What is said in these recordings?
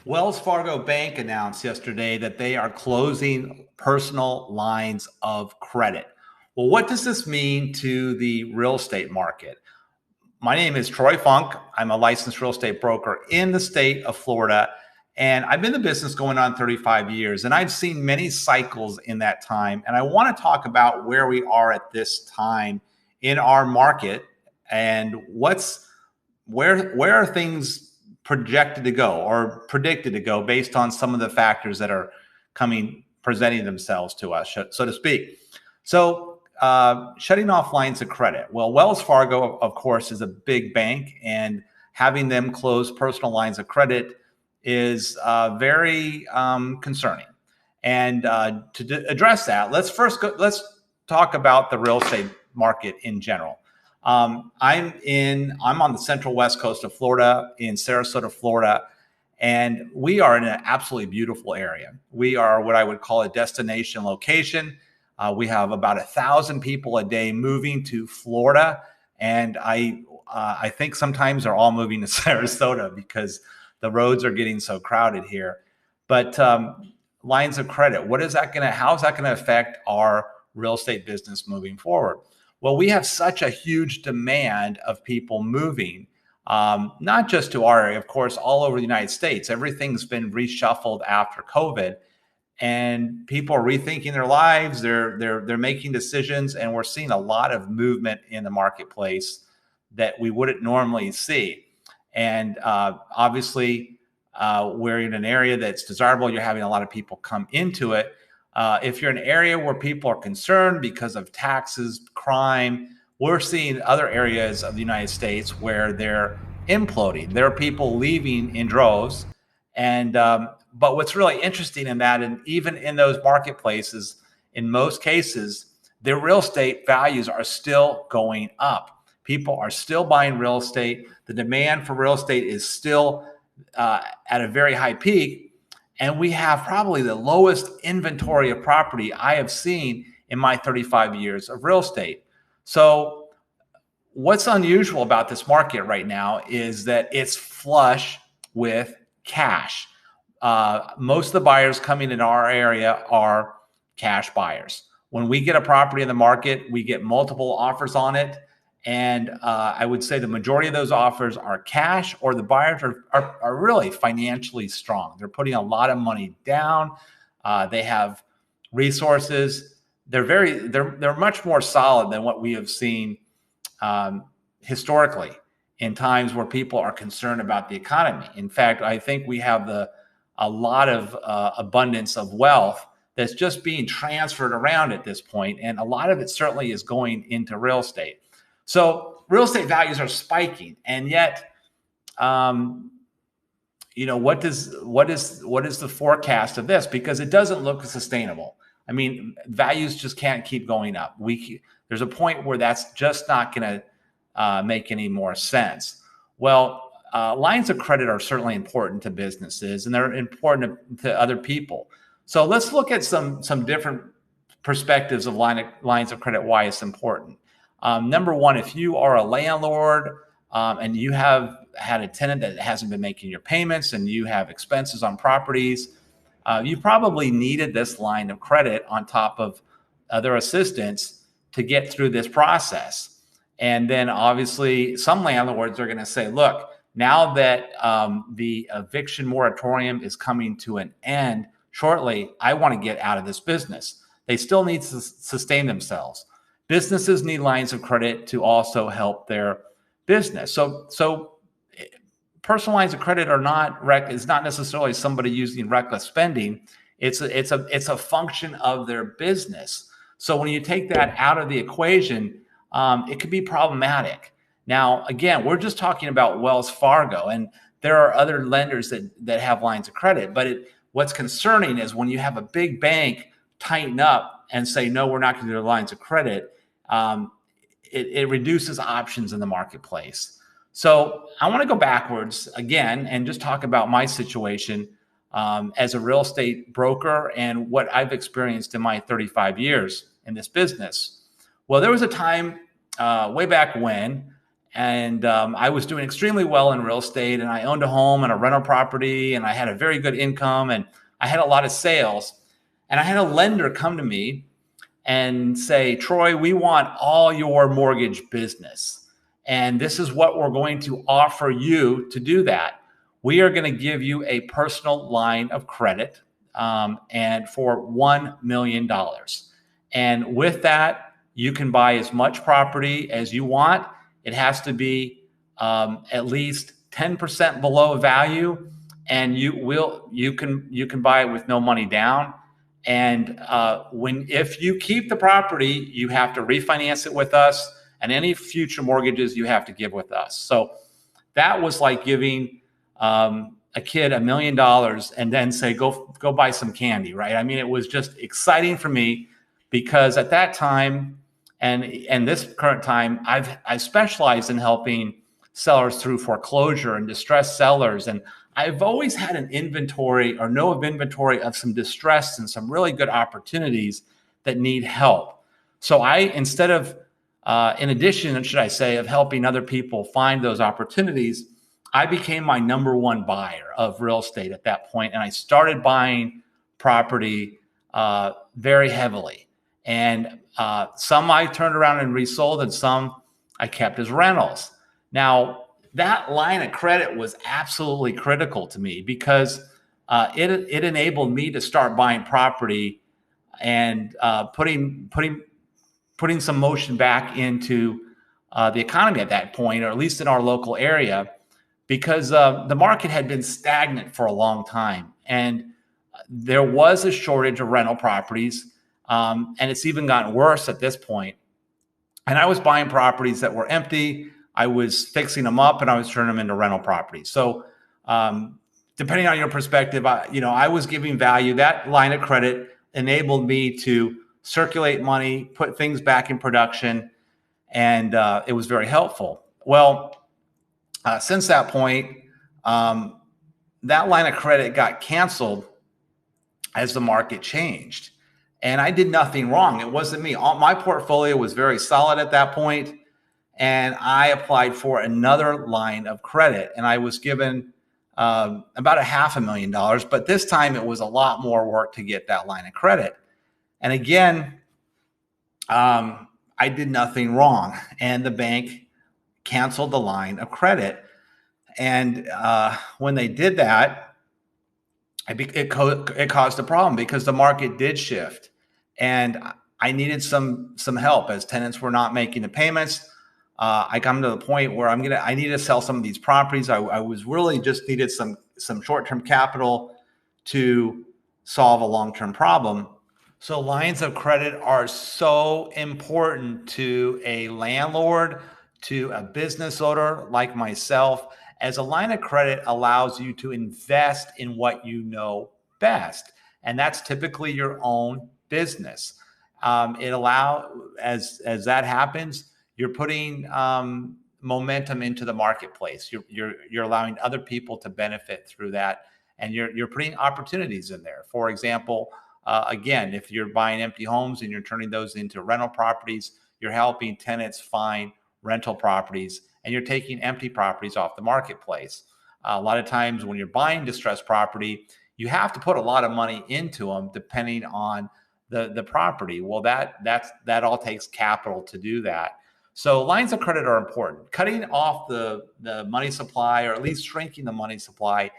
Wells Fargo Bank announced yesterday that they are closing personal lines of credit. Well, what does this mean to the real estate market? My name is Troy Funk. I'm a licensed real estate broker in the state of Florida, and I've been in the business going on 35 years, and I've seen many cycles in that time. And I want to talk about where we are at this time in our market and where are things projected to go or predicted to go based on some of the factors that are presenting themselves to us, so to speak. So shutting off lines of credit. Well, Wells Fargo, of course, is a big bank, and having them close personal lines of credit is very concerning. And address that, let's talk about the real estate market in general. I'm on the central west coast of Florida, in Sarasota, Florida, and we are in an absolutely beautiful area. We are what I would call a destination location. We have about 1,000 people a day moving to Florida, and I think sometimes they're all moving to Sarasota because the roads are getting so crowded here. But lines of credit, how is that going to affect our real estate business moving forward? Well, we have such a huge demand of people moving, not just to our area, of course, all over the United States. Everything's been reshuffled after COVID, and people are rethinking their lives. They're making decisions, and we're seeing a lot of movement in the marketplace that we wouldn't normally see. And obviously, we're in an area that's desirable. You're having a lot of people come into it. If you're in an area where people are concerned because of taxes, crime, we're seeing other areas of the United States where they're imploding. There are people leaving in droves. And but what's really interesting in that, and even in those marketplaces, in most cases, their real estate values are still going up. People are still buying real estate. The demand for real estate is still at a very high peak. And we have probably the lowest inventory of property I have seen in my 35 years of real estate. So what's unusual about this market right now is that it's flush with cash. Most of the buyers coming in our area are cash buyers. When we get a property in the market, we get multiple offers on it. And I would say the majority of those offers are cash, or the buyers are really financially strong. They're putting a lot of money down. They have resources. They're much more solid than what we have seen historically in times where people are concerned about the economy. In fact, I think we have a lot of abundance of wealth that's just being transferred around at this point, and a lot of it certainly is going into real estate. So real estate values are spiking, and yet, what is the forecast of this? Because it doesn't look sustainable. I mean, values just can't keep going up. There's a point where that's just not going to make any more sense. Well, lines of credit are certainly important to businesses, and they're important to other people. So let's look at some different perspectives of lines of credit, why it's important. Number one, if you are a landlord and you have had a tenant that hasn't been making your payments and you have expenses on properties, you probably needed this line of credit on top of other assistance to get through this process. And then obviously some landlords are going to say, look, now that the eviction moratorium is coming to an end shortly, I want to get out of this business. They still need to sustain themselves. Businesses need lines of credit to also help their business. So personal lines of credit is not necessarily somebody using reckless spending. It's a function of their business. So when you take that out of the equation, it could be problematic. Now, again, we're just talking about Wells Fargo, and there are other lenders that have lines of credit. But what's concerning is when you have a big bank tighten up and say, no, we're not going to do lines of credit, it reduces options in the marketplace. So I want to go backwards again and just talk about my situation as a real estate broker and what I've experienced in my 35 years in this business. Well, there was a time way back when And I was doing extremely well in real estate, and I owned a home and a rental property, and I had a very good income, and I had a lot of sales. And I had a lender come to me and say, Troy, we want all your mortgage business. And this is what we're going to offer you to do that. We are going to give you a personal line of credit and for $1 million. And with that, you can buy as much property as you want. It has to be at least 10% below value, and you can buy it with no money down. And if you keep the property, you have to refinance it with us, and any future mortgages you have to give with us. So that was like giving a kid $1 million and then say, go buy some candy, right? I mean, it was just exciting for me because at that time and this current time, I specialized in helping sellers through foreclosure and distressed sellers. And I've always had an inventory or know of inventory of some distress and some really good opportunities that need help. So instead of, in addition, should I say, of helping other people find those opportunities, I became my number one buyer of real estate at that point. And I started buying property very heavily. And some I turned around and resold, and some I kept as rentals. Now, that line of credit was absolutely critical to me because it enabled me to start buying property and putting some motion back into the economy at that point, or at least in our local area, because the market had been stagnant for a long time, and there was a shortage of rental properties, and it's even gotten worse at this point. And I was buying properties that were empty. I was fixing them up, and I was turning them into rental properties. So depending on your perspective, I was giving value. That line of credit enabled me to circulate money, put things back in production, and it was very helpful. Well, since that point, that line of credit got canceled as the market changed. And I did nothing wrong. It wasn't me. My portfolio was very solid at that point, and I applied for another line of credit, and I was given about $500,000. But this time it was a lot more work to get that line of credit. And again, I did nothing wrong, and the bank canceled the line of credit. And when they did that, it caused a problem because the market did shift, and I needed some help as tenants were not making the payments. I come to the point where I need to sell some of these properties. I was really just needed some short-term capital to solve a long-term problem. So lines of credit are so important to a landlord, to a business owner like myself, as a line of credit allows you to invest in what you know best. And that's typically your own business. As that happens, you're putting momentum into the marketplace. You're allowing other people to benefit through that, and you're putting opportunities in there. For example, again, if you're buying empty homes and you're turning those into rental properties, you're helping tenants find rental properties, and you're taking empty properties off the marketplace. A lot of times when you're buying distressed property, you have to put a lot of money into them depending on the property. Well, that all takes capital to do that. So lines of credit are important. Cutting off the money supply, or at least shrinking the money supply,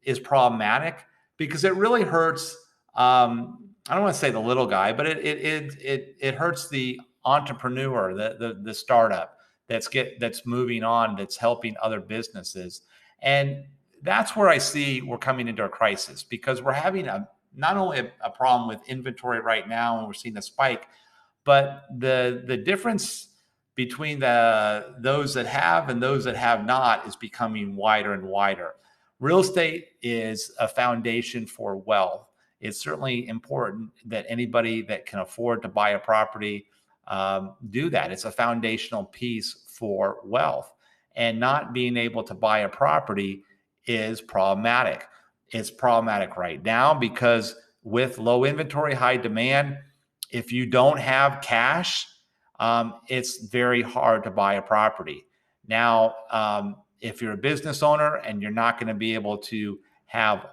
is problematic because it really hurts. I don't want to say the little guy, but it hurts the entrepreneur, the startup that's moving on, that's helping other businesses. And that's where I see we're coming into a crisis, because we're having not only a problem with inventory right now, and we're seeing a spike, but the difference between those that have and those that have not is becoming wider and wider. Real estate is a foundation for wealth. It's certainly important that anybody that can afford to buy a property do that. It's a foundational piece for wealth, and not being able to buy a property is problematic. It's problematic right now because with low inventory, high demand, if you don't have cash, it's very hard to buy a property. Now, if you're a business owner and you're not going to be able to have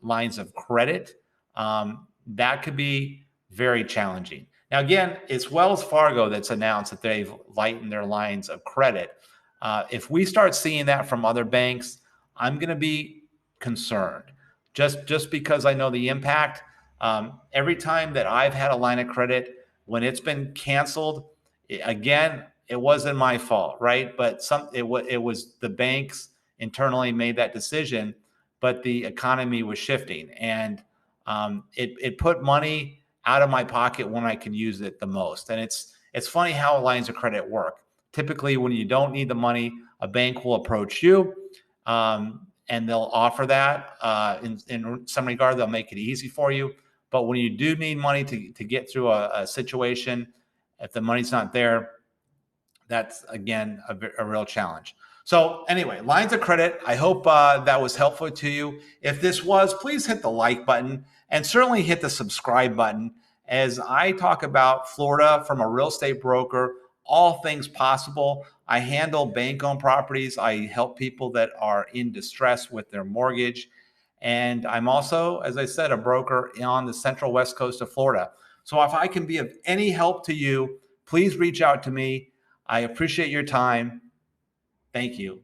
lines of credit, that could be very challenging. Now, again, it's Wells Fargo that's announced that they've lightened their lines of credit. If we start seeing that from other banks, I'm going to be concerned. Just because I know the impact. Every time that I've had a line of credit, when it's been canceled, again, it wasn't my fault, right? But it was the banks internally made that decision, but the economy was shifting, and it put money out of my pocket when I can use it the most. And it's funny how lines of credit work. Typically, when you don't need the money, a bank will approach you, and they'll offer that. In some regard, they'll make it easy for you. But when you do need money to get through a situation, if the money's not there, that's, again, a real challenge. So anyway, lines of credit, I hope that was helpful to you. If this was, please hit the like button and certainly hit the subscribe button as I talk about Florida from a real estate broker, all things possible. I handle bank-owned properties. I help people that are in distress with their mortgage. And I'm also, as I said, a broker on the central west coast of Florida. So if I can be of any help to you, please reach out to me. I appreciate your time. Thank you.